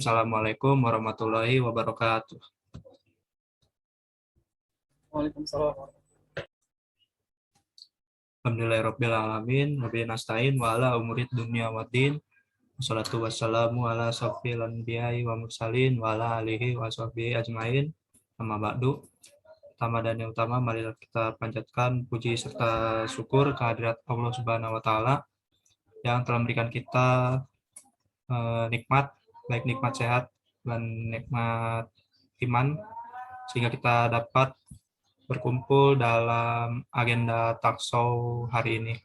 Assalamualaikum warahmatullahi wabarakatuh. Waalaikumsalam. Alhamdulillahirabbil alamin, wa bihi nasta'in wa ala umurid dunya waddin. Wassalatu wassalamu ala asyrofil anbiya'i wa mursalin wa ala alihi wa sahbihi ajmain. Amma ba'du. Pertama dan yang utama, mari kita panjatkan puji serta syukur kehadirat Allah Subhanahu wa taala yang telah memberikan kita nikmat, baik nikmat sehat dan nikmat iman, sehingga kita dapat berkumpul dalam agenda Takshaw hari ini.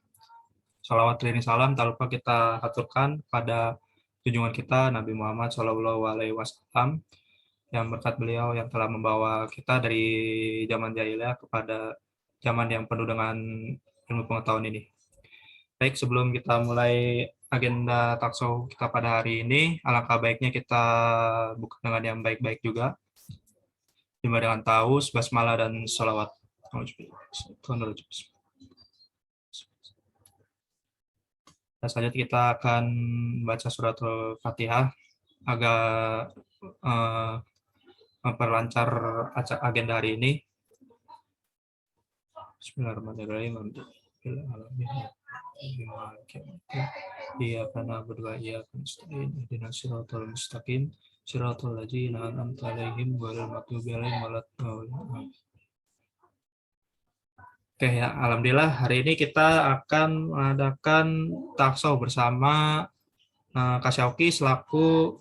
Shalawat dan salam tak lupa kita aturkan pada junjungan kita Nabi Muhammad SAW, yang berkat beliau yang telah membawa kita dari zaman jahiliyah kepada zaman yang penuh dengan ilmu pengetahuan ini. Baik, sebelum kita mulai agenda Takshaw kita pada hari ini, alangkah baiknya kita buka dengan yang baik-baik juga, dimulai dengan taus, basmalah, dan sholawat. Dan selanjutnya kita akan baca suratul Fatihah agar memperlancar agenda hari ini. Bismillahirrahmanirrahim. Iyyaka na'budu wa iyyaka nasta'in. Ihdinas siratal mustaqim. Siratal ladzina an'amta 'alaihim ghairil maghdubi 'alaihim waladdallin. Oke ya, alhamdulillah hari ini kita akan mengadakan Takshaw bersama Kak Syauqi selaku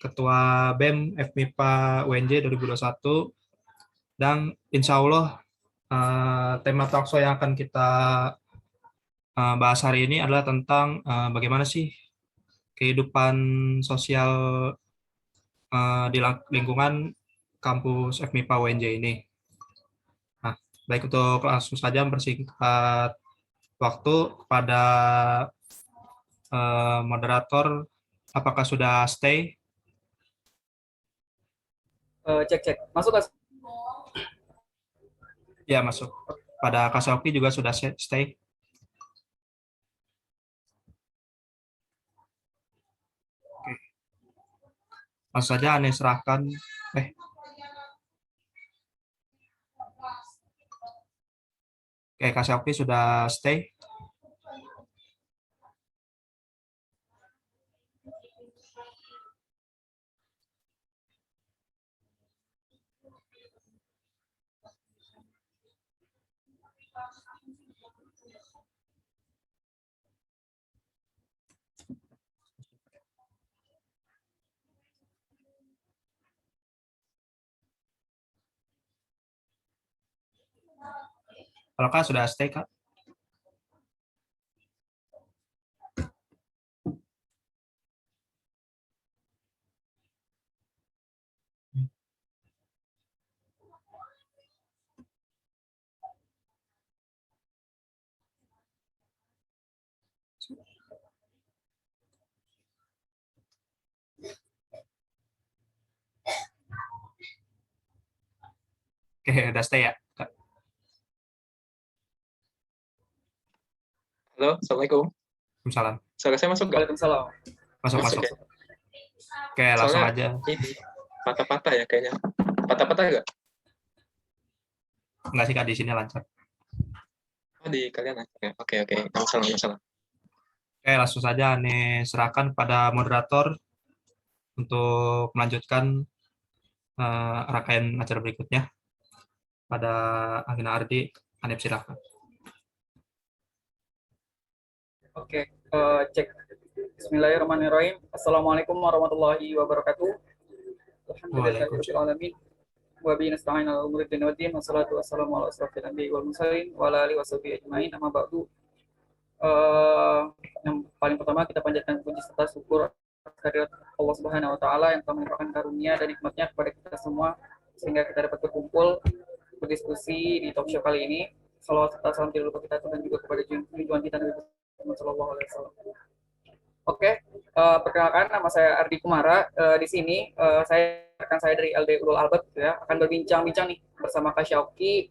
Ketua BEM FMIPA UNJ 2021, dan insya Allah tema Takshaw yang akan kita bahas hari ini adalah tentang bagaimana sih kehidupan sosial di lingkungan kampus FMIPA UNJ ini. Nah, baik, untuk langsung saja mempersingkat waktu kepada moderator, apakah sudah stay? Cek. Masuk Kak? Ya, masuk. Pada Kak Syauqi juga sudah stay. Oke. Langsung saja Ane serahkan. Oke, Kak Syauqi sudah stay. Kalau Kak sudah stay, Kak? Oke, udah stay ya, Kak? Halo, Assalamualaikum. Waalaikumsalam. Suara saya masuk nggak? Waalaikumsalam. Masuk. Ya? Oke, langsung aja. Ini patah-patah ya kayaknya. Patah-patah nggak? Enggak sih, Kak, di sini lancar. Oh, di kalian ya. Oke. Nggak masalah. Oke, langsung saja Ane serahkan pada moderator untuk melanjutkan rangkaian acara berikutnya. Pada Agina Ardi, Ane silakan. Oke, cek. Bismillahirrahmanirrahim. Assalamualaikum warahmatullahi wabarakatuh. Alhamdulillahirabbil alamin. Wa bihi nasta'in 'ala umuri dunya waddin. Wassalatu wassalamu ala asyrofil anbiya'i wal mursalin wa ala alihi washabihi ajmain. Amma ba'du. Yang paling pertama kita panjatkan puji serta syukur kehadirat Allah Subhanahu wa taala yang telah melimpahkan karunia dan nikmatnya kepada kita semua sehingga kita dapat berkumpul berdiskusi di talk show kali ini. Salawat serta salam tidak lupa kita dan juga kepada junjungan kita Nabi Muhammad SAW. Oke, perkenalkan nama saya Ardi Kumara. Di sini rekan saya dari LD Ulul Albab ya akan berbincang-bincang nih bersama Kak Syauqi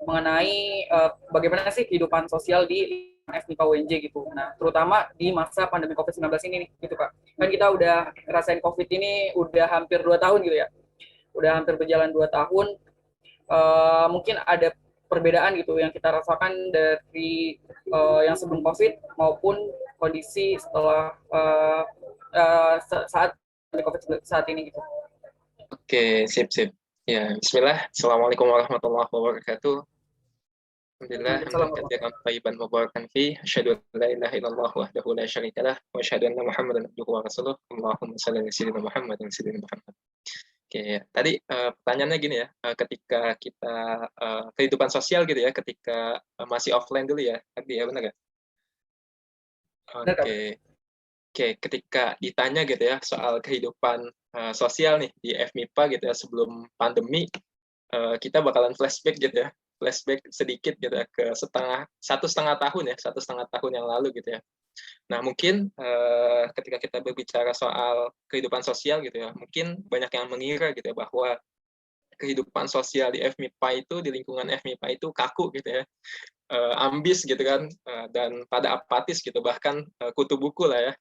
mengenai bagaimana sih kehidupan sosial di FMIPA UNJ gitu. Nah, terutama di masa pandemi COVID-19 ini nih, gitu Kak. Kan kita udah ngerasain COVID ini udah hampir 2 tahun gitu ya. Udah hampir berjalan 2 tahun. Mungkin ada perbedaan gitu yang kita rasakan dari yang sebelum COVID maupun kondisi setelah saat COVID saat ini gitu. Oke, sip, sip. Ya, bismillah. Assalamualaikum warahmatullahi wabarakatuh. Alhamdulillah, hamdan katsiran thayyiban mubarakan fi, asyhadu an la ilaha illallah wahdahu la syarikalah wa asyhadu anna Muhammadan abduhu wa rasuluh. Allahumma shalli ala sayyidina Muhammad wa sayyidina Muhammad. Oke, ya. Tadi pertanyaannya gini ya, ketika kita kehidupan sosial gitu ya, ketika masih offline dulu ya, tadi ya benar nggak? Oke. Oke, ketika ditanya gitu ya soal kehidupan sosial nih di FMIPA gitu ya sebelum pandemi, kita bakalan flashback gitu ya, flashback sedikit gitu ya ke satu setengah tahun yang lalu gitu ya. Nah mungkin ketika kita berbicara soal kehidupan sosial gitu ya, mungkin banyak yang mengira gitu ya bahwa kehidupan sosial di FMIPA itu, di lingkungan FMIPA itu kaku gitu ya, ambis gitu kan, dan pada apatis gitu, bahkan kutu buku lah ya.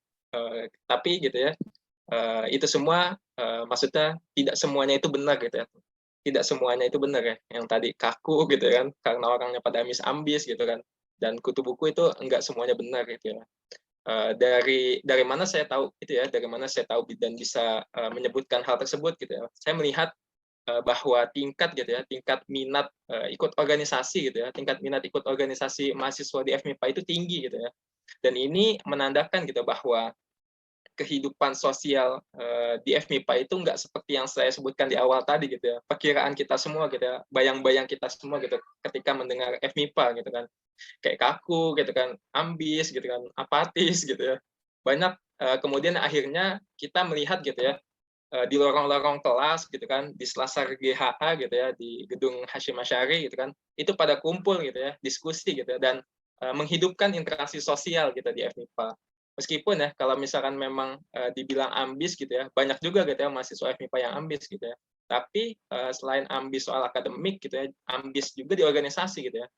Tapi gitu ya, itu semua maksudnya tidak semuanya itu benar gitu ya. Tidak semuanya itu benar ya. Yang tadi kaku gitu kan, karena orangnya pada ambis gitu kan. Dan kutu buku itu enggak semuanya benar gitu ya. Dari mana saya tahu itu ya, dari mana saya tahu dan bisa menyebutkan hal tersebut gitu ya. Saya melihat bahwa tingkat gitu ya, tingkat minat ikut organisasi gitu ya, tingkat minat ikut organisasi mahasiswa di FMIPA itu tinggi gitu ya. Dan ini menandakan gitu bahwa kehidupan sosial di FMIPA itu nggak seperti yang saya sebutkan di awal tadi gitu ya. Perkiraan kita semua gitu ya, bayang-bayang kita semua gitu ketika mendengar FMIPA gitu kan. Kayak kaku gitu kan, ambis gitu kan, apatis gitu ya. Banyak kemudian akhirnya kita melihat gitu ya, di lorong-lorong kelas gitu kan, di selasar GHA gitu ya, di gedung Hasyim Asy'ari gitu kan, itu pada kumpul gitu ya, diskusi gitu ya, dan menghidupkan interaksi sosial gitu di FMIPA. Meskipun ya kalau misalkan memang dibilang ambis gitu ya, banyak juga gitu ya mahasiswa FMIPA yang ambis gitu ya. Tapi selain ambis soal akademik gitu ya, ambis juga di organisasi gitu ya.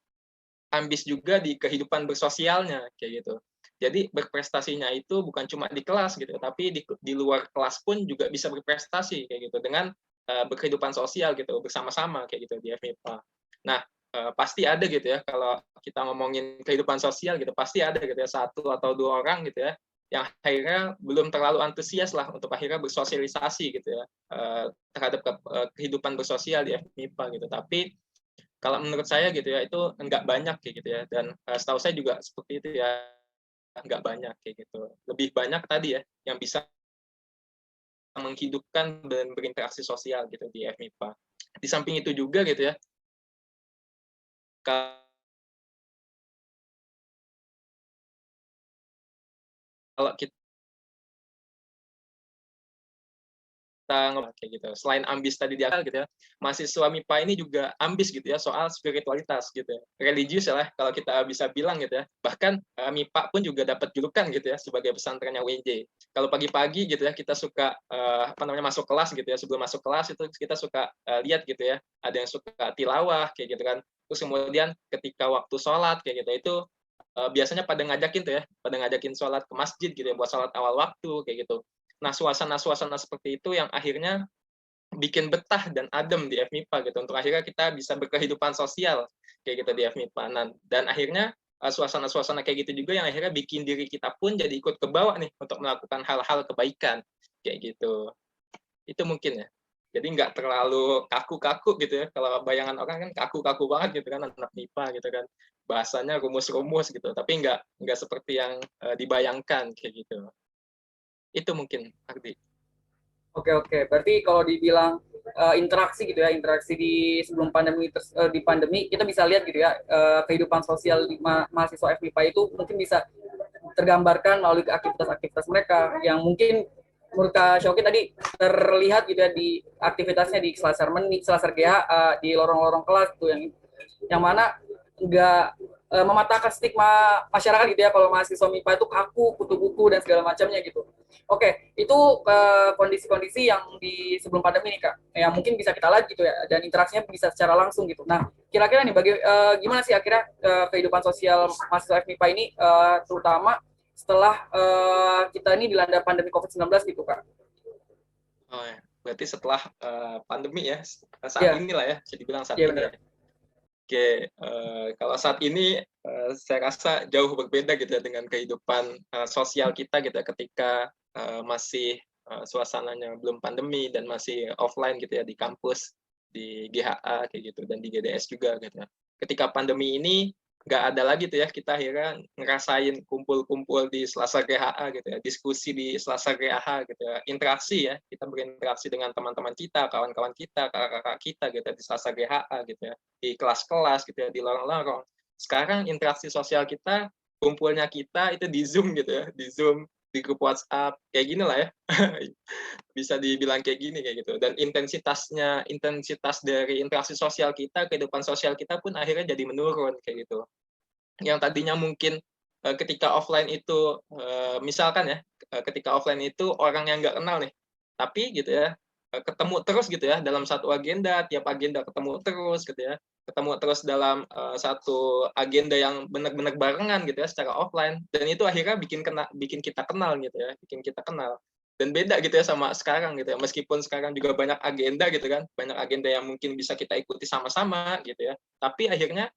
Ambis juga di kehidupan bersosialnya kayak gitu. Jadi berprestasinya itu bukan cuma di kelas gitu, tapi di luar kelas pun juga bisa berprestasi kayak gitu dengan berkehidupan sosial gitu bersama-sama kayak gitu di FMIPA. Nah, pasti ada gitu ya kalau kita ngomongin kehidupan sosial gitu, pasti ada gitu ya satu atau dua orang gitu ya yang akhirnya belum terlalu antusias lah untuk akhirnya bersosialisasi gitu ya terhadap kehidupan bersosial di FMIPA gitu. Tapi kalau menurut saya gitu ya itu enggak banyak kayak gitu ya, dan setahu saya juga seperti itu ya, enggak banyak kayak gitu. Lebih banyak tadi ya yang bisa menghidupkan dan berinteraksi sosial gitu di FMIPA. Di samping itu juga gitu ya, kalau kita ngomong kayak gitu. Selain ambis tadi di akal gitu ya, mahasiswa MIPA ini juga ambis gitu ya soal spiritualitas gitu ya. Religius ya lah kalau kita bisa bilang gitu ya. Bahkan MIPA pun juga dapat julukan gitu ya sebagai pesantrennya UNJ. Kalau pagi-pagi gitu ya kita suka masuk kelas gitu ya. Sebelum masuk kelas itu kita suka lihat gitu ya. Ada yang suka tilawah kayak gitu kan. Terus kemudian ketika waktu sholat kayak gitu itu biasanya pada ngajakin tuh ya, pada ngajakin sholat ke masjid gitu ya, buat sholat awal waktu kayak gitu. Nah, suasana-suasana seperti itu yang akhirnya bikin betah dan adem di FMIPA gitu. Untuk akhirnya kita bisa berkehidupan sosial kayak gitu di FMIPA. Nah, dan akhirnya suasana-suasana kayak gitu juga yang akhirnya bikin diri kita pun jadi ikut ke bawah nih untuk melakukan hal-hal kebaikan kayak gitu. Itu mungkin ya. Jadi nggak terlalu kaku-kaku gitu ya. Kalau bayangan orang kan kaku-kaku banget gitu kan anak MIPA gitu kan. Bahasanya rumus-rumus gitu. Tapi nggak seperti yang dibayangkan kayak gitu. Itu mungkin Ardi. Oke. Berarti kalau dibilang interaksi gitu ya, interaksi di sebelum pandemi di pandemi kita bisa lihat gitu ya kehidupan sosial di mahasiswa FMIPA itu mungkin bisa tergambarkan melalui aktivitas-aktivitas mereka yang mungkin menurut Kak Syauki tadi terlihat gitu ya di aktivitasnya di selasar GHA, di lorong-lorong kelas tuh yang mana enggak mematahkan stigma masyarakat gitu ya kalau mahasiswa MIPA itu kaku, kutu buku dan segala macamnya gitu. Oke, itu kondisi-kondisi yang di sebelum pandemi nih Kak, yang mungkin bisa kita lihat gitu ya, dan interaksinya bisa secara langsung gitu. Nah, kira-kira nih gimana sih akhirnya kehidupan sosial mahasiswa FMIPA ini, terutama setelah kita ini dilanda pandemi COVID-19 gitu Kak? Oh ya, berarti setelah pandemi ya, saat Iya, inilah ya, bisa dibilang saat iya ini benar. ya. Oke, kalau saat ini saya rasa jauh berbeda gitu ya dengan kehidupan sosial kita gitu ya ketika masih suasananya belum pandemi dan masih offline gitu ya di kampus, di GHA kayak gitu dan di GDS juga gitu ya. Ketika pandemi ini nggak ada lagi tuh ya kita akhirnya ngerasain kumpul-kumpul di Selasa GHA gitu ya, diskusi di Selasa GHA gitu ya, interaksi ya, kita berinteraksi dengan teman-teman kita, kawan-kawan kita, kakak-kakak kita gitu ya, di Selasa GHA gitu ya, di kelas-kelas gitu ya, di lorong-lorong. Sekarang interaksi sosial kita, kumpulnya kita itu di Zoom gitu ya, di Zoom, di grup WhatsApp, kayak gini lah ya. Bisa dibilang kayak gini kayak gitu. Dan intensitas dari interaksi sosial kita, kehidupan sosial kita pun akhirnya jadi menurun kayak gitu. Yang tadinya mungkin ketika offline itu misalkan ya, ketika offline itu orang yang nggak kenal nih, tapi gitu ya ketemu terus gitu ya dalam satu agenda, tiap agenda ketemu terus gitu ya, ketemu terus dalam satu agenda yang benar-benar barengan gitu ya secara offline, dan itu akhirnya bikin kita kenal gitu ya, bikin kita kenal. Dan beda gitu ya sama sekarang gitu ya, meskipun sekarang juga banyak agenda gitu kan, banyak agenda yang mungkin bisa kita ikuti sama-sama gitu ya, tapi akhirnya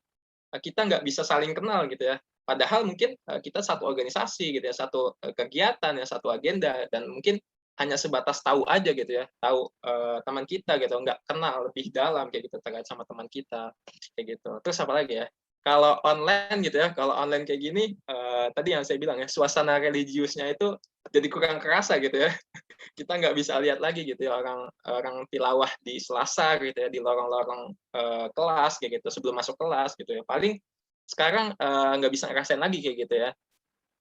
kita nggak bisa saling kenal gitu ya. Padahal mungkin kita satu organisasi gitu ya, satu kegiatan ya, satu agenda, dan mungkin hanya sebatas tahu aja gitu ya, tahu teman kita gitu, nggak kenal lebih dalam kayak gitu terkait sama teman kita kayak gitu. Terus apa lagi ya? Kalau online gitu ya, kalau online kayak gini, tadi yang saya bilang ya, suasana religiusnya itu jadi kurang kerasa gitu ya. Kita nggak bisa lihat lagi gitu ya orang orang tilawah di Selasa gitu ya, di lorong-lorong kelas kayak gitu sebelum masuk kelas gitu ya. Paling sekarang nggak bisa ngerasain lagi kayak gitu ya.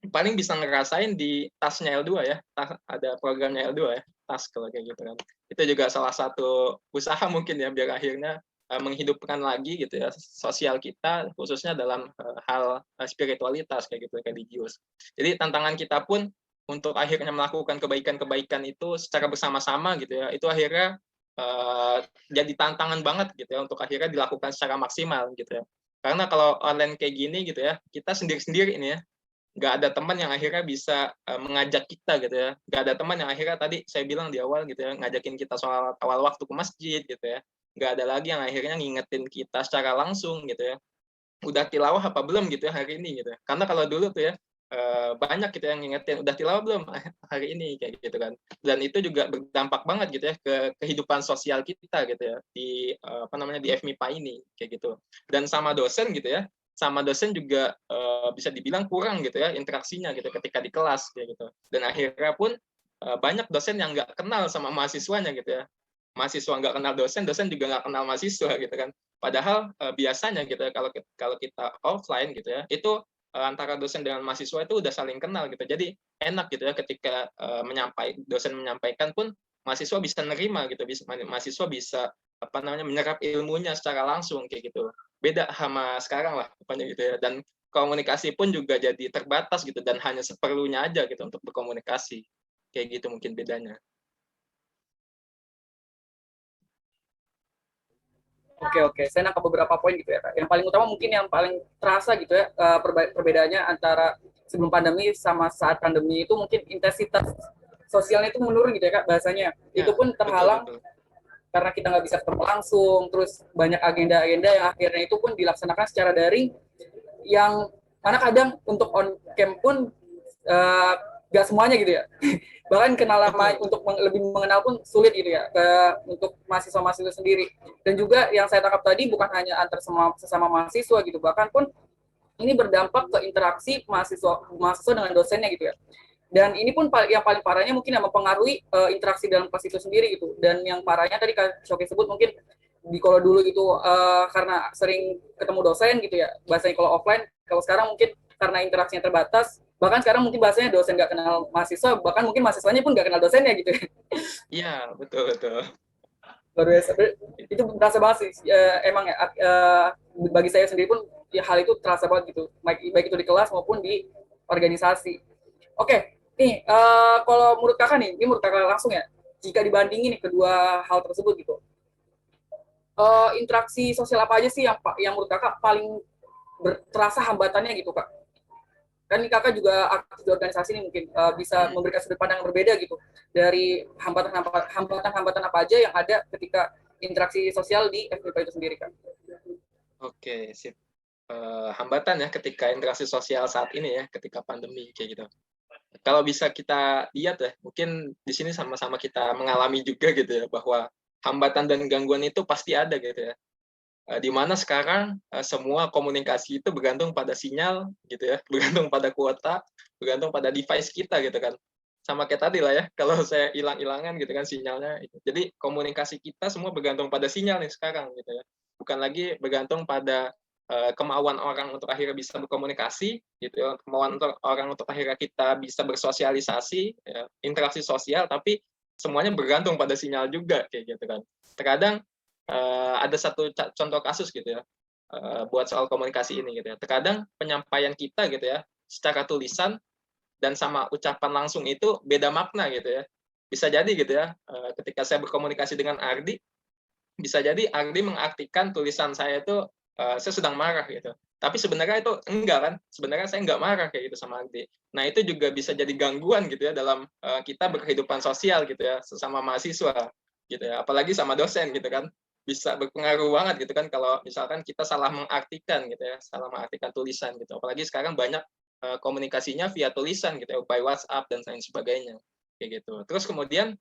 Paling bisa ngerasain di tasnya L2 ya, ada programnya L2 ya, tas kalau kayak gitu kan. Itu juga salah satu usaha mungkin ya biar akhirnya menghidupkan lagi gitu ya sosial kita khususnya dalam hal spiritualitas kayak gitu religius. Jadi tantangan kita pun untuk akhirnya melakukan kebaikan-kebaikan itu secara bersama-sama gitu ya, itu akhirnya jadi tantangan banget gitu ya untuk akhirnya dilakukan secara maksimal gitu ya. Karena kalau online kayak gini gitu ya, kita sendiri-sendiri ini ya, nggak ada teman yang akhirnya bisa mengajak kita gitu ya, nggak ada teman yang akhirnya tadi saya bilang di awal gitu ya ngajakin kita soal awal waktu ke masjid gitu ya, nggak ada lagi yang akhirnya ngingetin kita secara langsung gitu ya, udah tilawah apa belum gitu ya hari ini gitu ya. Karena kalau dulu tuh ya banyak gitu yang ngingetin udah tilawah belum hari ini kayak gitu kan. Dan itu juga berdampak banget gitu ya ke kehidupan sosial kita gitu ya di apa namanya di FMIPA ini kayak gitu. Dan sama dosen gitu ya. Sama dosen juga bisa dibilang kurang gitu ya interaksinya gitu ketika di kelas kayak gitu. Dan akhirnya pun banyak dosen yang nggak kenal sama mahasiswanya gitu ya. Mahasiswa nggak kenal dosen, dosen juga nggak kenal mahasiswa gitu kan. Padahal biasanya gitu ya kalau kita offline gitu ya, itu antara dosen dengan mahasiswa itu udah saling kenal gitu. Jadi enak gitu ya ketika dosen menyampaikan pun mahasiswa bisa nerima gitu, mahasiswa bisa apa namanya menyerap ilmunya secara langsung kayak gitu. Beda sama sekarang lah pokoknya gitu ya. Dan komunikasi pun juga jadi terbatas gitu dan hanya seperlunya aja gitu untuk berkomunikasi. Kayak gitu mungkin bedanya. Oke, oke. Saya nangkap beberapa poin gitu ya, Kak. Yang paling utama mungkin yang paling terasa gitu ya, perbedaannya antara sebelum pandemi sama saat pandemi itu mungkin intensitas sosialnya itu menurun gitu ya, Kak, bahasanya. Itu Ya, pun betul terhalang betul. karena kita nggak bisa ketemu langsung, terus banyak agenda-agenda yang akhirnya itu pun dilaksanakan secara daring, yang mana kadang untuk on cam pun uh, gak semuanya gitu ya. Bahkan kenal lama Betul. untuk lebih mengenal pun sulit gitu ya untuk mahasiswa-mahasiswa sendiri. Dan juga yang saya tangkap tadi bukan hanya antar sesama mahasiswa gitu, bahkan pun ini berdampak ke interaksi mahasiswa dengan dosennya gitu ya. Dan ini pun yang paling parahnya mungkin yang mempengaruhi interaksi dalam kelas itu sendiri gitu. Dan yang parahnya tadi Kak Shoki sebut mungkin kalau dulu itu karena sering ketemu dosen gitu ya, bahasanya kalau offline, kalau sekarang mungkin karena interaksinya terbatas, bahkan sekarang mungkin bahasanya dosen nggak kenal mahasiswa, bahkan mungkin mahasiswanya pun nggak kenal dosennya gitu ya. Iya, betul betul. Luar biasa. Itu terasa banget sih, emang ya, bagi saya sendiri pun ya hal itu terasa banget gitu, baik itu di kelas maupun di organisasi. Oke, Nih, kalau menurut kakak nih, ini menurut kakak langsung ya, jika dibandingin nih kedua hal tersebut gitu, interaksi sosial apa aja sih yang menurut kakak paling terasa hambatannya gitu kak? Kan nih kakak juga aktif di organisasi nih, mungkin bisa memberikan sudut pandang yang berbeda gitu dari hambatan-hambatan apa aja yang ada ketika interaksi sosial di FMIPA itu sendiri kak. Oke, sip. Hambatan ya ketika interaksi sosial saat ini ya, ketika pandemi kayak gitu. Kalau bisa kita lihat ya, mungkin di sini sama-sama kita mengalami juga gitu ya, bahwa hambatan dan gangguan itu pasti ada gitu ya. Di mana sekarang semua komunikasi itu bergantung pada sinyal gitu ya, bergantung pada kuota, bergantung pada device kita gitu kan. Sama kayak tadi lah ya, kalau saya hilang-hilangan gitu kan sinyalnya. Jadi komunikasi kita semua bergantung pada sinyal nih sekarang gitu ya. Bukan lagi bergantung pada kemauan orang untuk akhirnya bisa berkomunikasi gitu ya, kemauan untuk orang untuk akhirnya kita bisa bersosialisasi, ya, interaksi sosial, tapi semuanya bergantung pada sinyal juga kayak gitu kan. Terkadang ada satu contoh kasus gitu ya, buat soal komunikasi ini gitu ya. Terkadang penyampaian kita gitu ya, secara tulisan dan sama ucapan langsung itu beda makna gitu ya. Bisa jadi gitu ya, ketika saya berkomunikasi dengan Ardi, bisa jadi Ardi mengartikan tulisan saya itu saya sedang marah gitu. Tapi sebenarnya itu enggak kan, sebenarnya saya enggak marah kayak gitu sama Ardi. Nah itu juga bisa jadi gangguan gitu ya dalam kita berkehidupan sosial gitu ya, sesama mahasiswa gitu ya, apalagi sama dosen gitu kan. Bisa berpengaruh banget gitu kan kalau misalkan kita salah mengartikan gitu ya, salah mengartikan tulisan gitu. Apalagi sekarang banyak komunikasinya via tulisan gitu ya, by WhatsApp dan lain sebagainya kayak gitu. Terus kemudian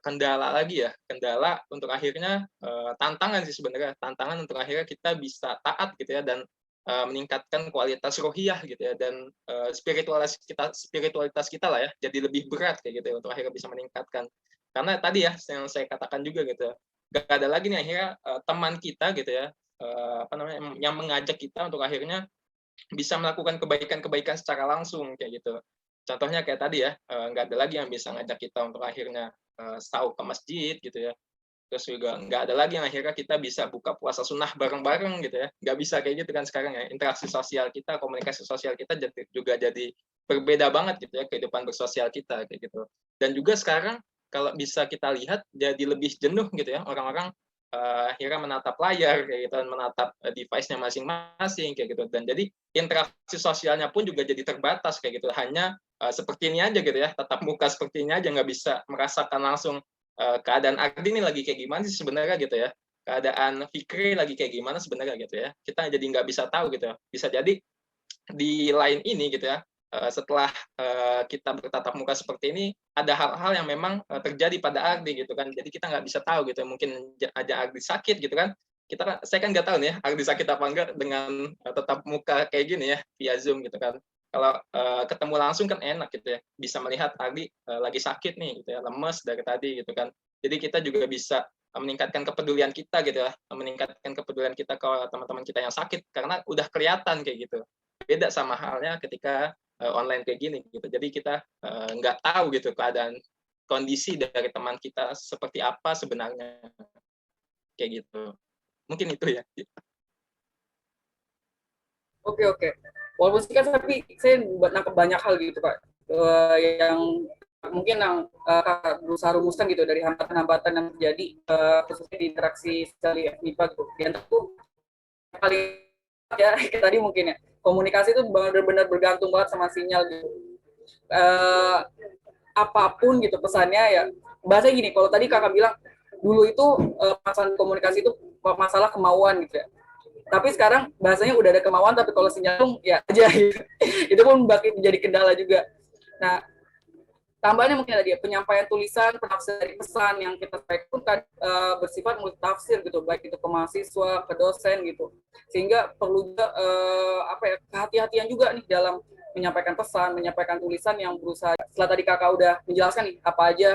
kendala lagi ya, kendala untuk akhirnya tantangan sih sebenarnya, tantangan untuk akhirnya kita bisa taat gitu ya dan meningkatkan kualitas rohiyah gitu ya dan spiritualitas kita lah ya jadi lebih berat kayak gitu ya untuk akhirnya bisa meningkatkan. Karena tadi ya yang saya katakan juga gitu, gak ada lagi nih akhirnya teman kita gitu ya, apa namanya, yang mengajak kita untuk akhirnya bisa melakukan kebaikan-kebaikan secara langsung kayak gitu. Contohnya kayak tadi ya, nggak ada lagi yang bisa ngajak kita untuk akhirnya sauh ke masjid gitu ya. Terus juga nggak ada lagi yang akhirnya kita bisa buka puasa sunnah bareng-bareng gitu ya. Nggak bisa kayak gitu kan sekarang ya. Interaksi sosial kita, komunikasi sosial kita juga jadi berbeda banget gitu ya kehidupan bersosial kita kayak gitu. Dan juga sekarang kalau bisa kita lihat jadi lebih jenuh gitu ya orang-orang akhirnya menatap layar kayak gitu dan menatap device-nya masing-masing kayak gitu dan jadi interaksi sosialnya pun juga jadi terbatas kayak gitu hanya seperti ini aja gitu ya tatap muka seperti ini aja nggak bisa merasakan langsung keadaan Ardi ini lagi kayak gimana sih sebenarnya gitu ya keadaan Fikri lagi kayak gimana sebenarnya gitu ya kita jadi nggak bisa tahu gitu ya. Bisa jadi di lain ini gitu ya setelah kita bertatap muka seperti ini ada hal-hal yang memang terjadi pada Ardi gitu kan jadi kita nggak bisa tahu gitu mungkin aja Ardi sakit gitu kan saya kan nggak tahu nih ya Ardi sakit apa enggak dengan tetap muka kayak gini ya via Zoom gitu kan kalau ketemu langsung kan enak gitu ya bisa melihat Ardi lagi sakit nih gitu ya lemes dari tadi gitu kan jadi kita juga bisa meningkatkan kepedulian kita gitu ya meningkatkan kepedulian kita ke teman-teman kita yang sakit karena udah kelihatan kayak gitu beda sama halnya ketika online kayak gini gitu. Jadi kita nggak tahu gitu keadaan kondisi dari teman kita seperti apa sebenarnya kayak gitu. Mungkin itu ya. Oke oke. Walaupun sih kan tapi saya nangkep banyak hal gitu Pak, yang mungkin yang kakak berusaha rumuskan gitu dari hambatan-hambatan yang terjadi khususnya di interaksi sosial di FMIPA gitu. Yang tentu kali ya tadi mungkin ya komunikasi itu benar-benar bergantung banget sama sinyal gitu. Eh, Apapun gitu pesannya ya bahasa gini kalau tadi kakak bilang dulu itu masalah komunikasi itu masalah kemauan gitu ya tapi sekarang bahasanya udah ada kemauan tapi kalau sinyal ya aja gitu. Itu pun menjadi kendala juga. Nah tambahannya mungkin tadi ya, penyampaian tulisan, penafsiran dari pesan yang kita sampaikan kan bersifat multitafsir gitu, baik itu ke mahasiswa, ke dosen gitu. Sehingga perlu juga kehati-hatian juga nih dalam menyampaikan pesan, menyampaikan tulisan yang berusaha. Setelah tadi kakak udah menjelaskan nih apa aja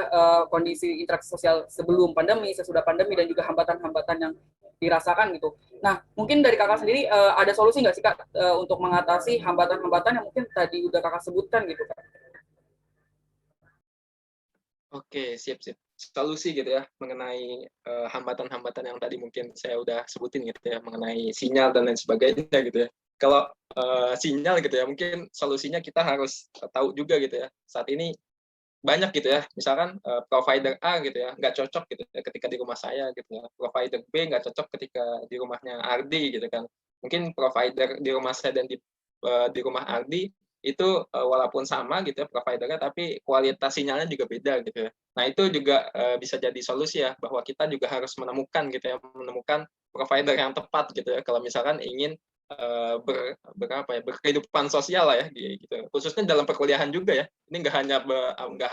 kondisi interaksi sosial sebelum pandemi, sesudah pandemi dan juga hambatan-hambatan yang dirasakan gitu. Nah, mungkin dari kakak sendiri ada solusi nggak sih kak untuk mengatasi hambatan-hambatan yang mungkin tadi udah kakak sebutkan gitu kak? Oke, siap-siap. Solusi gitu ya mengenai hambatan-hambatan yang tadi mungkin saya udah sebutin gitu ya mengenai sinyal dan lain sebagainya gitu ya. kalau sinyal gitu ya, mungkin solusinya kita harus tahu juga gitu ya. Saat ini banyak gitu ya, misalkan provider A gitu ya, nggak cocok gitu ya ketika di rumah saya gitu ya. Provider B nggak cocok ketika di rumahnya Ardi gitu kan. Mungkin provider di rumah saya dan di rumah Ardi itu walaupun sama gitu ya providernya, tapi kualitas sinyalnya juga beda gitu ya. Nah itu juga bisa jadi solusi ya, bahwa kita juga harus menemukan gitu ya, menemukan provider yang tepat gitu ya. Kalau misalkan ingin berkehidupan sosial lah ya gitu. Khususnya dalam perkuliahan juga ya. Ini nggak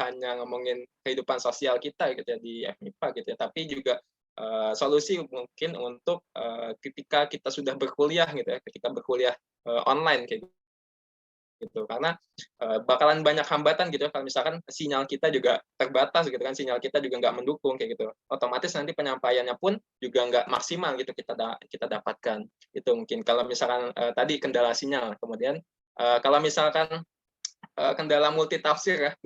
hanya ngomongin kehidupan sosial kita gitu ya di FMIPA gitu ya, tapi juga solusi mungkin untuk ketika kita sudah berkuliah gitu ya, ketika berkuliah online kayak gitu, karena bakalan banyak hambatan gitu ya, kalau misalkan sinyal kita juga terbatas gitu kan, sinyal kita juga nggak mendukung kayak gitu, otomatis nanti penyampaiannya pun juga nggak maksimal gitu kita dapatkan. Itu mungkin kalau misalkan tadi kendala sinyal. Kemudian kalau misalkan kendala multitafsir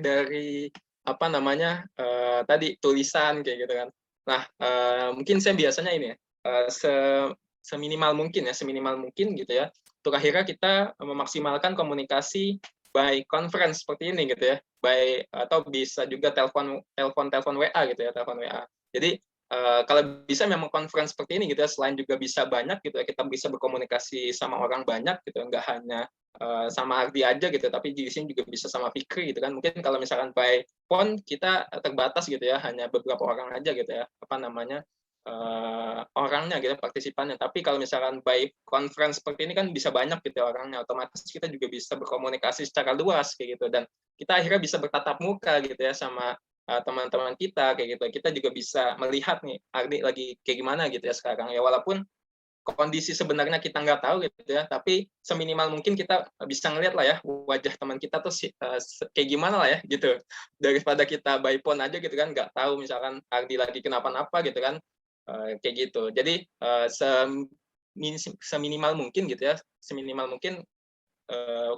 dari apa namanya tadi tulisan kayak gitu kan. Nah mungkin saya biasanya ini ya, seminimal mungkin gitu ya, untuk akhirnya kita memaksimalkan komunikasi by conference seperti ini gitu ya, atau bisa juga telepon WA gitu ya, telepon WA. Jadi kalau bisa memang conference seperti ini gitu ya, selain juga bisa banyak gitu ya, kita bisa berkomunikasi sama orang banyak gitu, nggak hanya sama Ardi aja gitu, tapi di sini juga bisa sama Fikri gitu kan. Mungkin kalau misalkan by phone kita terbatas gitu ya, hanya beberapa orang aja gitu ya, orangnya gitu, partisipannya. Tapi kalau misalkan by conference seperti ini kan bisa banyak gitu orangnya, otomatis kita juga bisa berkomunikasi secara luas kayak gitu, dan kita akhirnya bisa bertatap muka gitu ya sama teman-teman kita kayak gitu. Kita juga bisa melihat nih Ardi lagi kayak gimana gitu ya sekarang ya, walaupun kondisi sebenarnya kita nggak tahu gitu ya, tapi seminimal mungkin kita bisa ngelihat lah ya wajah teman kita tuh kayak gimana lah ya gitu, daripada kita by phone aja gitu kan, nggak tahu misalkan Ardi lagi kenapa-napa gitu kan. Kayak gitu. Jadi seminimal mungkin gitu ya, seminimal mungkin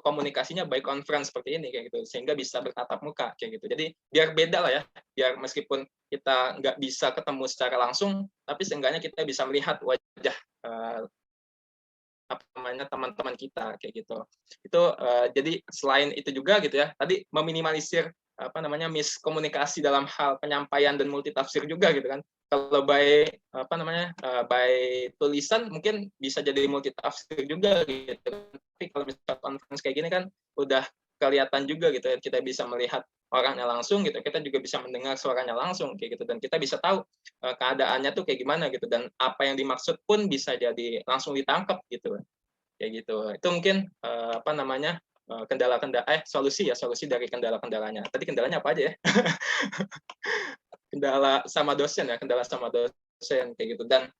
komunikasinya by conference seperti ini kayak gitu, sehingga bisa bertatap muka kayak gitu. Jadi biar beda lah ya, biar meskipun kita nggak bisa ketemu secara langsung, tapi seenggaknya kita bisa melihat wajah apa namanya teman-teman kita kayak gitu. Itu jadi selain itu juga gitu ya, tadi meminimalisir apa namanya miskomunikasi dalam hal penyampaian dan multitafsir juga gitu kan. Kalau by apa namanya by tulisan mungkin bisa jadi multitafsir juga gitu. Tapi kalau misalnya conference kayak gini kan udah kelihatan juga gitu ya, kita bisa melihat orangnya langsung gitu, kita juga bisa mendengar suaranya langsung kayak gitu, dan kita bisa tahu keadaannya tuh kayak gimana gitu, dan apa yang dimaksud pun bisa jadi langsung ditangkap gitu kayak gitu. Itu mungkin apa namanya solusi dari kendala-kendalanya. Tadi kendalanya apa aja ya? Kendala sama dosen kayak gitu. Dan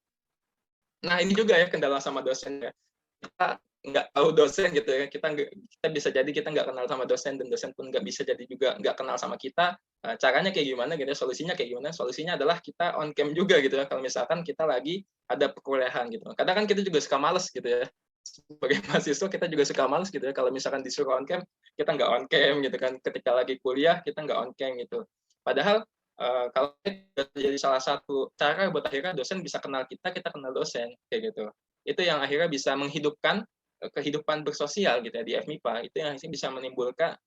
nah ini juga ya kendala sama dosen ya, kita nggak tahu dosen gitu ya, kita bisa jadi kita nggak kenal sama dosen, dan dosen pun nggak bisa jadi juga nggak kenal sama kita. Caranya kayak gimana gitu ya, solusinya kayak gimana? Solusinya adalah kita on cam juga gitu ya, kalau misalkan kita lagi ada perkuliahan gitu. Kadang kan kita juga suka males gitu ya, sebagai mahasiswa kita juga suka males gitu ya, kalau misalkan disuruh on cam kita nggak on cam gitu kan, ketika lagi kuliah kita nggak on cam gitu. Padahal kalau jadi salah satu cara buat akhirnya dosen bisa kenal kita kenal dosen kayak gitu. Itu yang akhirnya bisa menghidupkan kehidupan bersosial gitu ya di FMIPA. Itu yang bisa menimbulkan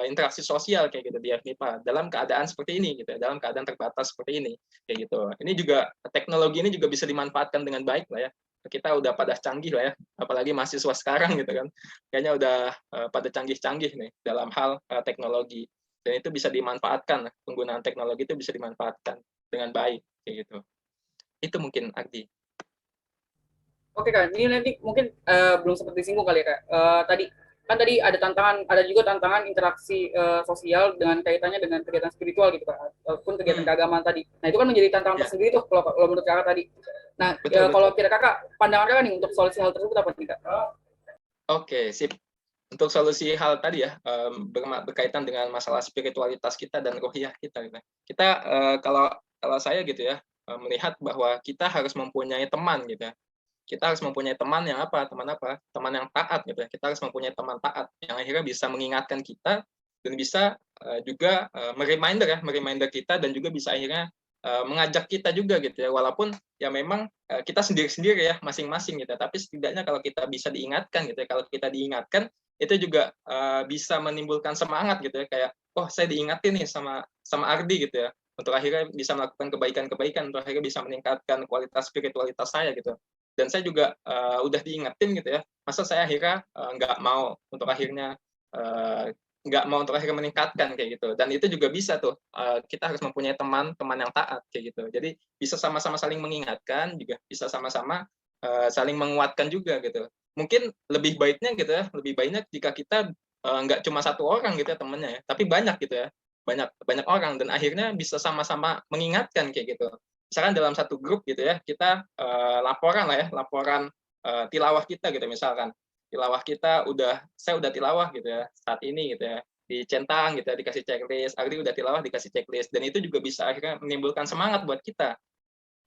interaksi sosial kayak gitu di FMIPA dalam keadaan seperti ini gitu ya, dalam keadaan terbatas seperti ini kayak gitu. Ini juga teknologi ini juga bisa dimanfaatkan dengan baik lah ya. Kita udah pada canggih lah ya, apalagi mahasiswa sekarang gitu kan. Kayaknya udah pada canggih-canggih nih dalam hal teknologi. Dan itu bisa dimanfaatkan, penggunaan teknologi itu bisa dimanfaatkan dengan baik kayak gitu. Itu mungkin Agdi. Oke Kak, ini nanti mungkin belum sempat disinggung kali ya Kak. Tadi ada juga tantangan interaksi sosial dengan kaitannya dengan kegiatan spiritual gitu Kak, ataupun kegiatan keagamaan tadi. Nah itu kan menjadi tantangan tersendiri tuh kalau menurut Kakak tadi. Nah kalau kira Kakak, pandangan Kakak nih untuk solusi hal tersebut apa nih Kak? Oke, sip. Untuk solusi hal tadi ya, berkaitan dengan masalah spiritualitas kita dan ruhiyah kita gitu. Kita kalau saya gitu ya, melihat bahwa kita harus mempunyai teman gitu ya. Kita harus mempunyai teman yang apa? Teman yang taat gitu ya. Kita harus mempunyai teman taat yang akhirnya bisa mengingatkan kita dan bisa juga mereminder kita, dan juga bisa akhirnya mengajak kita juga gitu ya, walaupun ya memang kita sendiri-sendiri ya masing-masing gitu, tapi setidaknya kalau kita bisa diingatkan gitu ya, kalau kita diingatkan itu juga bisa menimbulkan semangat gitu ya, kayak oh saya diingatin nih sama Ardi gitu ya, untuk akhirnya bisa melakukan kebaikan-kebaikan, untuk akhirnya bisa meningkatkan kualitas spiritualitas saya gitu. Dan saya juga udah diingetin gitu ya, masa saya akhirnya nggak mau untuk akhirnya meningkatkan kayak gitu. Dan itu juga bisa tuh, kita harus mempunyai teman yang taat kayak gitu. Jadi bisa sama-sama saling mengingatkan, juga bisa sama-sama saling menguatkan juga gitu. Mungkin lebih baiknya gitu ya, lebih baiknya jika kita nggak cuma satu orang gitu ya temannya ya, tapi banyak gitu ya, banyak orang, dan akhirnya bisa sama-sama mengingatkan kayak gitu. Misalkan dalam satu grup gitu ya, kita laporan tilawah kita gitu, misalkan tilawah kita saya udah tilawah gitu ya saat ini gitu ya, dicentang gitu ya, dikasih checklist, Agri udah tilawah dikasih checklist, dan itu juga bisa akhirnya menimbulkan semangat buat kita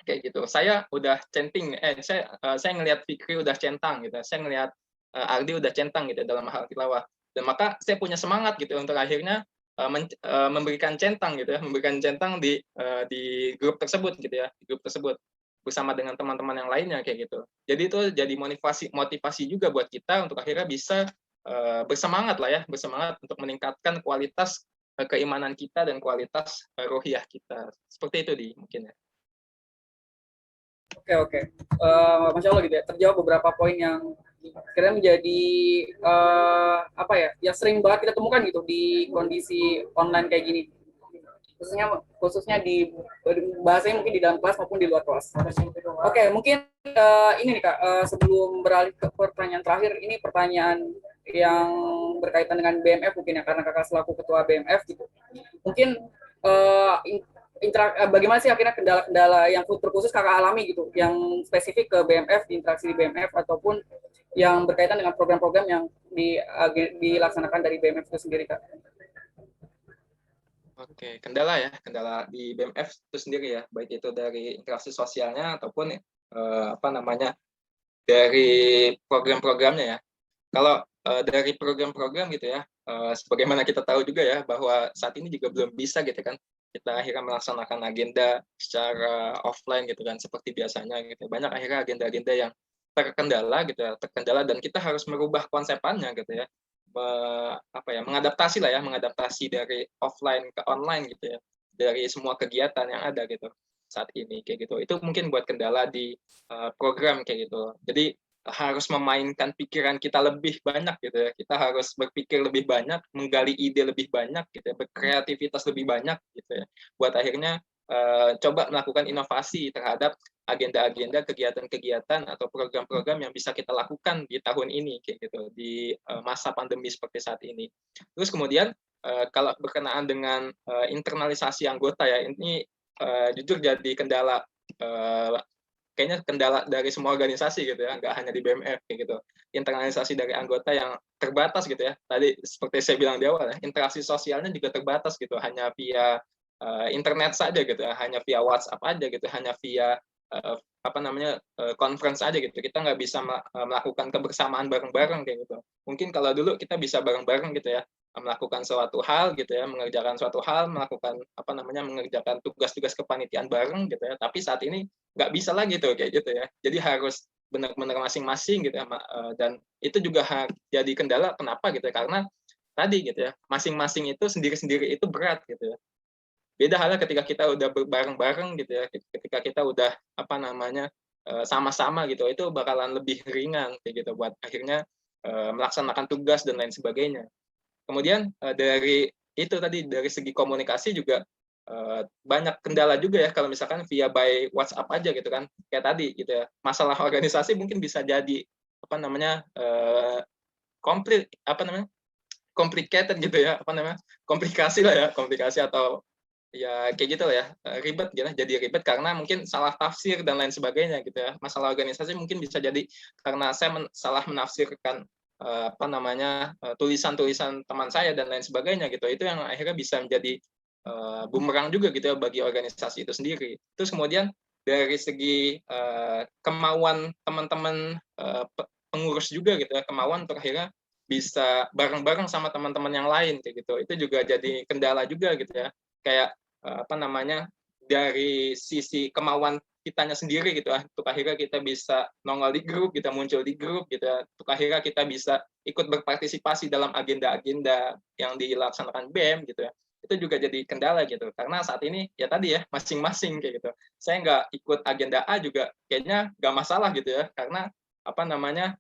kayak gitu. Saya udah saya ngelihat Fikri udah centang gitu, saya ngelihat Agri udah centang gitu dalam hal tilawah, dan maka saya punya semangat gitu untuk akhirnya memberikan centang gitu ya, memberikan centang di grup tersebut gitu ya, di grup tersebut bersama dengan teman-teman yang lainnya kayak gitu. Jadi itu jadi motivasi juga buat kita untuk akhirnya bisa bersemangat lah ya, bersemangat untuk meningkatkan kualitas keimanan kita dan kualitas rohiyah kita. Seperti itu mungkin ya. Oke. Masya Allah gitu ya. Terjawab beberapa poin yang kira menjadi yang sering banget kita temukan gitu di kondisi online kayak gini. Khususnya di bahasanya mungkin di dalam kelas maupun di luar kelas. Oke, mungkin ini nih Kak, sebelum beralih ke pertanyaan terakhir, ini pertanyaan yang berkaitan dengan BMF mungkin ya, karena Kakak selaku ketua BMF gitu. Mungkin bagaimana sih akhirnya kendala-kendala yang terkhusus Kakak alami gitu, yang spesifik ke BMF, di interaksi di BMF, ataupun yang berkaitan dengan program-program yang dilaksanakan dari BMF itu sendiri Kak? Oke, kendala di BMF itu sendiri ya, baik itu dari interaksi sosialnya ataupun dari program-programnya ya. Kalau dari program-program gitu ya, sebagaimana kita tahu juga ya bahwa saat ini juga belum bisa gitu kan kita akhirnya melaksanakan agenda secara offline gitu kan seperti biasanya gitu. Banyak akhirnya agenda-agenda yang terkendala gitu ya, dan kita harus merubah konsepannya gitu ya. Mengadaptasi dari offline ke online gitu ya, dari semua kegiatan yang ada gitu saat ini kayak gitu. Itu mungkin buat kendala di program kayak gitu. Jadi harus memainkan pikiran kita lebih banyak gitu ya. Kita harus berpikir lebih banyak, menggali ide lebih banyak gitu ya, berkreativitas lebih banyak gitu ya. Buat akhirnya coba melakukan inovasi terhadap agenda-agenda, kegiatan-kegiatan atau program-program yang bisa kita lakukan di tahun ini kayak gitu, di masa pandemi seperti saat ini. Terus kemudian kalau berkenaan dengan internalisasi anggota ya, ini jujur jadi kendala, kayaknya kendala dari semua organisasi gitu ya, nggak hanya di BMF kayak gitu. Internalisasi dari anggota yang terbatas gitu ya. Tadi seperti saya bilang di awal ya, interaksi sosialnya juga terbatas gitu, hanya via internet saja gitu ya, hanya via WhatsApp aja gitu, hanya via conference aja gitu. Kita nggak bisa melakukan kebersamaan bareng-bareng kayak gitu. Mungkin kalau dulu kita bisa bareng-bareng gitu ya, melakukan suatu hal gitu ya, mengerjakan suatu hal, mengerjakan tugas-tugas kepanitiaan bareng gitu ya. Tapi saat ini nggak bisa lagi tuh kayak gitu ya. Jadi harus benar-benar masing-masing gitu ya, dan itu juga jadi kendala. Kenapa gitu ya? Karena tadi gitu ya, masing-masing itu sendiri-sendiri itu berat gitu ya. Beda halnya ketika kita udah bareng-bareng gitu ya, ketika kita udah sama-sama gitu, itu bakalan lebih ringan kayak gitu buat akhirnya melaksanakan tugas dan lain sebagainya. Kemudian dari itu tadi, dari segi komunikasi juga banyak kendala juga ya kalau misalkan via by WhatsApp aja gitu kan, kayak tadi gitu ya, masalah organisasi mungkin bisa jadi complicated gitu ya, komplikasi atau ya kayak gitu ya, ribet gitu, jadi ribet karena mungkin salah tafsir dan lain sebagainya gitu ya. Masalah organisasi mungkin bisa jadi karena saya salah menafsirkan tulisan-tulisan teman saya dan lain sebagainya gitu. Itu yang akhirnya bisa menjadi bumerang juga gitu ya bagi organisasi itu sendiri. Terus kemudian dari segi kemauan teman-teman pengurus juga gitu ya, kemauan untuk akhirnya bisa bareng-bareng sama teman-teman yang lain kayak gitu. Itu juga jadi kendala juga gitu ya. Kayak dari sisi kemauan kitanya sendiri gitu ya, untuk akhirnya kita bisa nongol di grup, kita muncul di grup gitu ya, untuk akhirnya kita bisa ikut berpartisipasi dalam agenda-agenda yang dilaksanakan BEM gitu ya, itu juga jadi kendala gitu, karena saat ini ya tadi ya masing-masing kayak gitu. Saya nggak ikut agenda A juga kayaknya nggak masalah gitu ya, karena apa namanya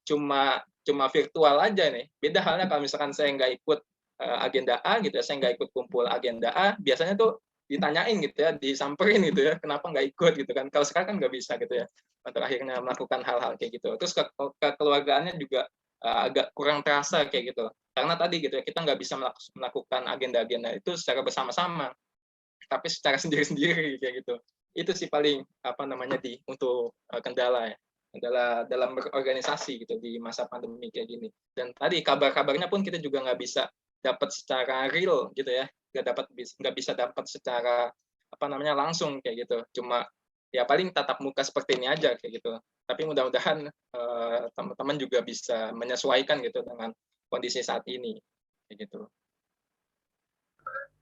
cuma virtual aja nih. Beda halnya kalau misalkan saya nggak ikut agenda A gitu ya, saya nggak ikut kumpul agenda A, biasanya tuh ditanyain gitu ya, disamperin gitu ya, kenapa nggak ikut gitu kan. Kalau sekarang kan nggak bisa gitu ya, untuk akhirnya melakukan hal-hal kayak gitu. Terus kekeluargaannya juga agak kurang terasa kayak gitu. Karena tadi gitu ya, kita nggak bisa melakukan agenda-agenda itu secara bersama-sama, tapi secara sendiri-sendiri kayak gitu. Itu sih paling apa namanya untuk kendala ya. Kendala dalam berorganisasi gitu di masa pandemi kayak gini. Dan tadi kabar-kabarnya pun kita juga nggak bisa dapat secara real gitu ya, nggak bisa dapat secara apa namanya langsung kayak gitu. Cuma ya paling tatap muka seperti ini aja kayak gitu. Tapi mudah-mudahan teman-teman juga bisa menyesuaikan gitu dengan kondisi saat ini kayak gitu.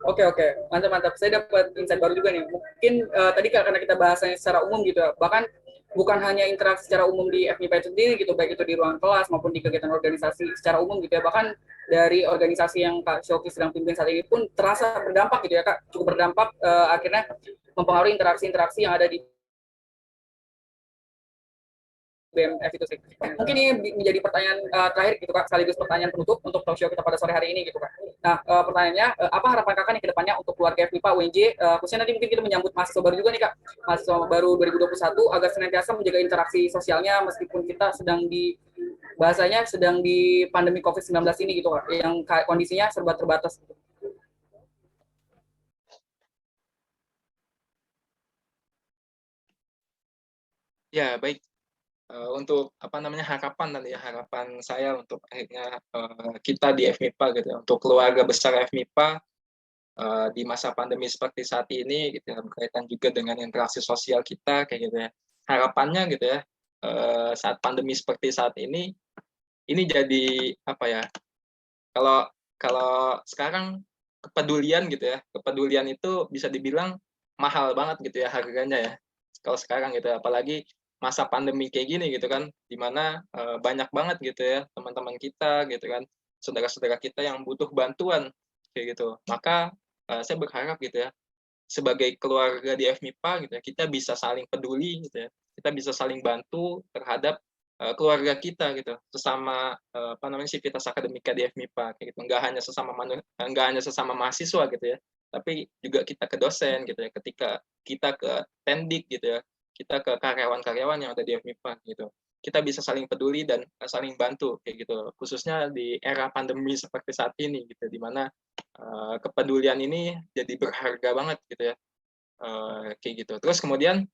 Oke, oke, mantap. Saya dapat insight baru juga nih. Mungkin tadi karena kita bahasanya secara umum gitu ya, bahkan bukan hanya interaksi secara umum di FMIPA itu sendiri gitu, baik itu di ruang kelas maupun di kegiatan organisasi secara umum gitu ya, bahkan dari organisasi yang Kak Shoki sedang pimpin saat ini pun terasa berdampak gitu ya Kak, cukup berdampak, akhirnya mempengaruhi interaksi-interaksi yang ada di BMF itu sih. Mungkin ini menjadi pertanyaan terakhir gitu Kak, sekaligus pertanyaan penutup untuk talk show kita pada sore hari ini gitu Kak. Nah, pertanyaannya, apa harapan Kakak nih ke depannya untuk keluarga FMIPA, UNJ, khususnya nanti mungkin kita menyambut mahasiswa baru juga nih Kak, mahasiswa baru 2021, agar senantiasa menjaga interaksi sosialnya meskipun kita sedang di bahasanya sedang di pandemi COVID-19 ini gitu Kak, yang kondisinya serba terbatas gitu. Ya, baik. Untuk apa namanya harapan saya untuk akhirnya kita di FMIPA gitu ya, untuk keluarga besar FMIPA di masa pandemi seperti saat ini gitu ya, berkaitan juga dengan interaksi sosial kita kayak gitu ya. Harapannya gitu ya, saat pandemi seperti saat ini jadi apa ya? Kalau kalau sekarang kepedulian gitu ya, kepedulian itu bisa dibilang mahal banget gitu ya harganya ya. Kalau sekarang gitu ya, apalagi masa pandemi kayak gini gitu kan, di mana banyak banget gitu ya teman-teman kita gitu kan, saudara-saudara kita yang butuh bantuan kayak gitu. Maka saya berharap gitu ya, sebagai keluarga di FMIPA gitu ya, kita bisa saling peduli gitu ya, kita bisa saling bantu terhadap keluarga kita gitu, sesama apa namanya sivitas akademika di FMIPA kayak gitu. Nggak hanya sesama mahasiswa gitu ya, tapi juga kita ke dosen gitu ya, ketika kita ke tendik gitu ya, kita ke karyawan-karyawan yang ada di FMIPA gitu. Kita bisa saling peduli dan saling bantu kayak gitu, khususnya di era pandemi seperti saat ini gitu, di mana kepedulian ini jadi berharga banget gitu ya, kayak gitu. Terus kemudian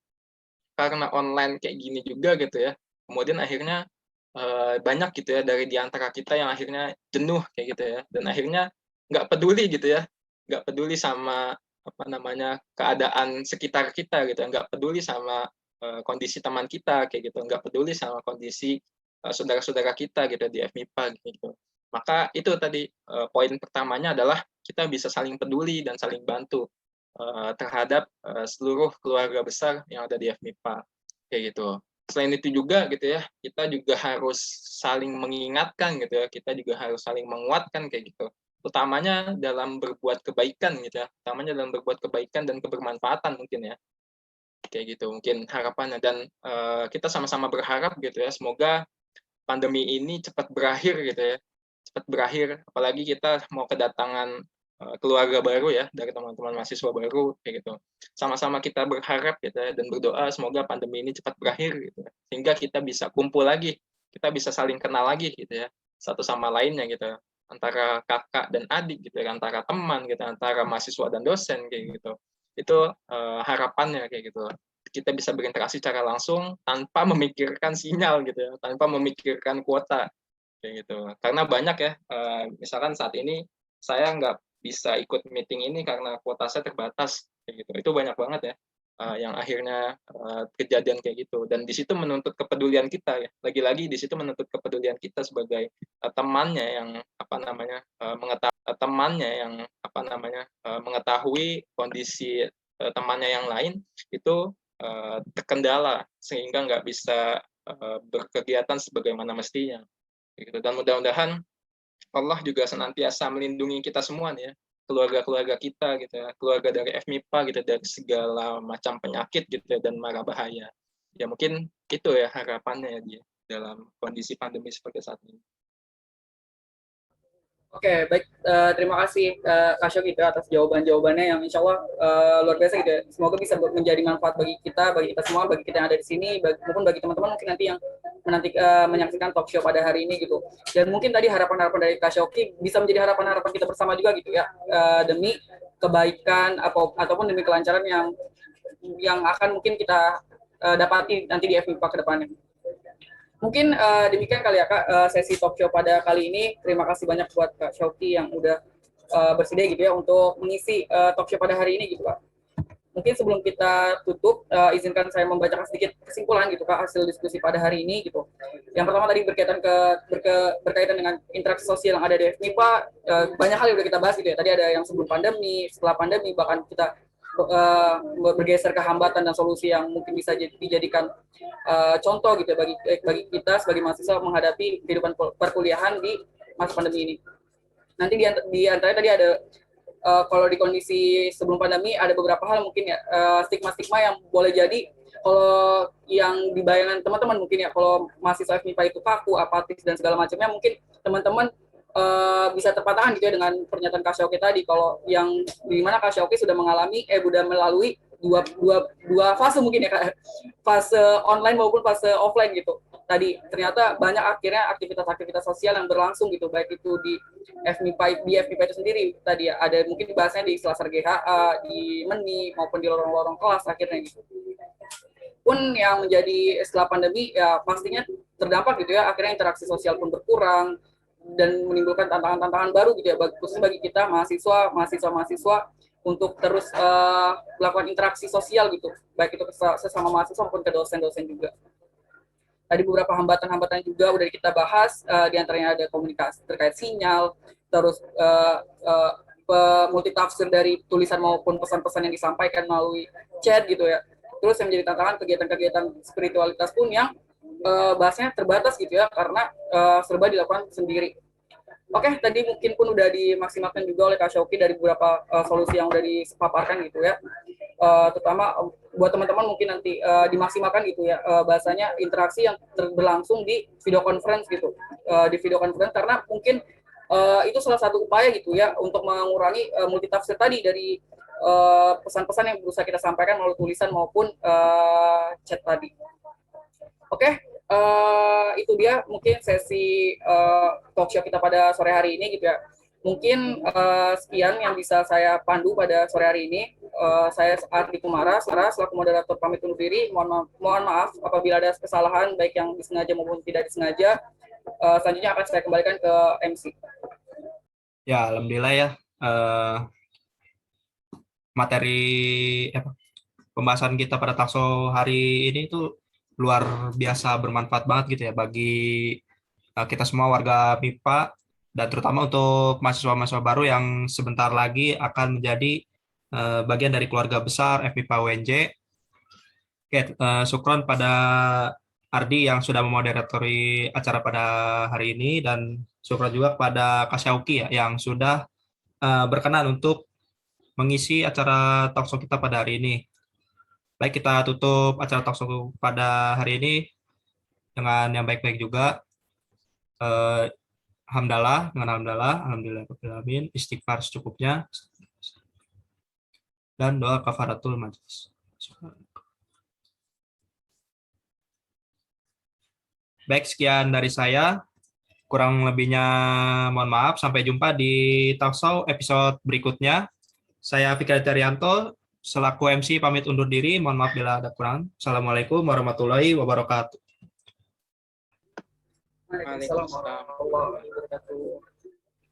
karena online kayak gini juga gitu ya, kemudian akhirnya banyak gitu ya dari di antara kita yang akhirnya jenuh kayak gitu ya, dan akhirnya nggak peduli gitu ya, nggak peduli sama apa namanya keadaan sekitar kita gitu ya, nggak peduli sama kondisi teman kita kayak gitu, nggak peduli sama kondisi saudara-saudara kita gitu di FMIPA gitu. Maka itu tadi poin pertamanya adalah kita bisa saling peduli dan saling bantu terhadap seluruh keluarga besar yang ada di FMIPA kayak gitu. Selain itu juga gitu ya, kita juga harus saling mengingatkan gitu ya, kita juga harus saling menguatkan kayak gitu. Utamanya dalam berbuat kebaikan gitu ya, utamanya dalam berbuat kebaikan dan kebermanfaatan mungkin ya, kayak gitu mungkin harapannya. Dan kita sama-sama berharap gitu ya, semoga pandemi ini cepat berakhir gitu ya, cepat berakhir. Apalagi kita mau kedatangan keluarga baru ya, dari teman-teman mahasiswa baru kayak gitu. Sama-sama kita berharap gitu ya, dan berdoa semoga pandemi ini cepat berakhir gitu ya, sehingga kita bisa kumpul lagi, kita bisa saling kenal lagi gitu ya, satu sama lainnya gitu, antara kakak dan adik gitu ya, antara teman gitu, antara mahasiswa dan dosen kayak gitu. Itu harapannya kayak gitu, kita bisa berinteraksi secara langsung tanpa memikirkan sinyal gitu ya, tanpa memikirkan kuota kayak gitu. Karena banyak ya, misalkan saat ini saya nggak bisa ikut meeting ini karena kuota saya terbatas kayak gitu. Itu banyak banget ya yang akhirnya kejadian kayak gitu. Dan di situ menuntut kepedulian kita ya. Lagi-lagi di situ menuntut kepedulian kita sebagai temannya yang apa namanya mengetahui kondisi temannya yang lain itu terkendala sehingga nggak bisa berkegiatan sebagaimana mestinya. Gitu. Dan mudah-mudahan Allah juga senantiasa melindungi kita semua nih ya, keluarga-keluarga kita gitu ya, keluarga dari FMIPA gitu dari segala macam penyakit gitu ya, dan mara bahaya. Ya mungkin itu ya harapannya ya dia dalam kondisi pandemi seperti saat ini. Oke, baik. Terima kasih Kak Syok gitu atas jawaban-jawabannya yang insya Allah luar biasa gitu ya. Semoga bisa menjadi manfaat bagi kita semua, bagi kita yang ada di sini, maupun bagi teman-teman mungkin nanti yang menyaksikan talk show pada hari ini gitu. Dan mungkin tadi harapan-harapan dari Kak Syoki bisa menjadi harapan-harapan kita bersama juga gitu ya, demi kebaikan ataupun demi kelancaran yang akan mungkin kita dapati nanti di FMIPA ke depannya. Mungkin demikian kali ya Kak sesi talk show pada kali ini. Terima kasih banyak buat Kak Syauki yang udah bersedia gitu ya untuk mengisi talk show pada hari ini gitu Kak. Mungkin sebelum kita tutup, izinkan saya membacakan sedikit kesimpulan gitu Kak hasil diskusi pada hari ini gitu. Yang pertama tadi berkaitan dengan interaksi sosial yang ada di FMIPA, banyak hal yang udah kita bahas gitu ya. Tadi ada yang sebelum pandemi, setelah pandemi, bahkan kita bergeser ke hambatan dan solusi yang mungkin bisa dijadikan contoh gitu ya bagi kita sebagai mahasiswa menghadapi kehidupan perkuliahan di masa pandemi ini. Nanti di antaranya tadi ada kalau di kondisi sebelum pandemi ada beberapa hal mungkin ya stigma-stigma yang boleh jadi kalau yang dibayangkan teman-teman mungkin ya kalau mahasiswa FMIPA itu kaku, apatis dan segala macamnya mungkin teman-teman bisa terpatahkan gitu ya dengan pernyataan Kak Syauki tadi kalau yang di mana Kak Syauki sudah melalui dua fase mungkin ya Kak, fase online maupun fase offline gitu. Tadi ternyata banyak akhirnya aktivitas-aktivitas sosial yang berlangsung gitu, baik itu di FMIPA itu sendiri tadi ya, ada mungkin bahasanya di Selasar GHA, di MENI maupun di lorong-lorong kelas akhirnya gitu. Pun yang menjadi setelah pandemi ya pastinya terdampak gitu ya, akhirnya interaksi sosial pun berkurang dan menimbulkan tantangan-tantangan baru gitu ya, khususnya bagi kita mahasiswa untuk terus melakukan interaksi sosial gitu, baik itu sesama mahasiswa maupun ke dosen-dosen juga. Tadi beberapa hambatan-hambatan juga udah kita bahas, diantaranya ada komunikasi terkait sinyal, terus multitafsir dari tulisan maupun pesan-pesan yang disampaikan melalui chat gitu ya. Terus yang menjadi tantangan kegiatan-kegiatan spiritualitas pun yang bahasanya terbatas gitu ya, karena serba dilakukan sendiri. Oke, tadi mungkin pun udah dimaksimalkan juga oleh Kak Syauki dari beberapa solusi yang udah dipaparkan gitu ya. Terutama buat teman-teman mungkin nanti dimaksimalkan gitu ya, bahasanya interaksi yang berlangsung di video conference gitu. Di video conference karena mungkin itu salah satu upaya gitu ya untuk mengurangi multitafsir tadi dari pesan-pesan yang berusaha kita sampaikan melalui tulisan maupun chat tadi. Oke, itu dia mungkin sesi talk show kita pada sore hari ini gitu ya. Mungkin sekian yang bisa saya pandu pada sore hari ini. Saya Ardi Kumara, selaku moderator pamit undur diri. Mohon maaf apabila ada kesalahan baik yang disengaja maupun tidak disengaja. Selanjutnya akan saya kembalikan ke MC. Ya, alhamdulillah ya. Materi pembahasan kita pada takso hari ini itu luar biasa bermanfaat banget gitu ya bagi kita semua warga MIPA dan terutama untuk mahasiswa-mahasiswa baru yang sebentar lagi akan menjadi bagian dari keluarga besar FMIPA UNJ. Oke, syukron pada Ardi yang sudah memoderatori acara pada hari ini dan syukron juga kepada Kak Syauki ya yang sudah berkenan untuk mengisi acara talkshow kita pada hari ini. Baik, kita tutup acara talkshow pada hari ini dengan yang baik-baik juga. Alhamdulillah, alhamdulillah, istighfar secukupnya, dan doa kafaratul majlis. Baik, sekian dari saya. Kurang lebihnya mohon maaf. Sampai jumpa di talkshow episode berikutnya. Saya Fikri Tarianto, selaku MC pamit undur diri. Mohon maaf bila ada kurang. Assalamualaikum warahmatullahi wabarakatuh. Waalaikumsalam warahmatullahi wabarakatuh.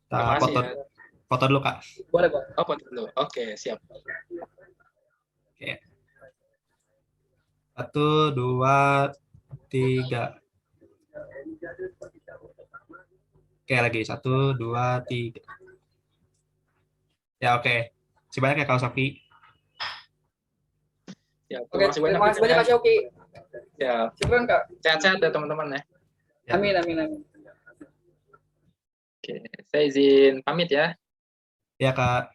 Kita foto dulu, Kak. Boleh, Pak. Oh, foto dulu. Oke, siap. Oke. 1, 2, 3. Oke, lagi 1, 2, 3. Ya, oke. Terima kasih banyak ya, Kak Sofi. Ya, Oke, terima kasih banyak. terima kasih banyak Kak Syauki. Ya, Syukran Kak. sehat-sehat ya teman-teman ya. Ya. Amin, amin, amin. Oke, saya izin pamit ya. Ya Kak.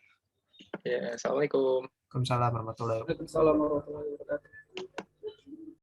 Ya, assalamualaikum. Waalaikumsalam warahmatullahi wabarakatuh. Waalaikumsalam warahmatullahi wabarakatuh.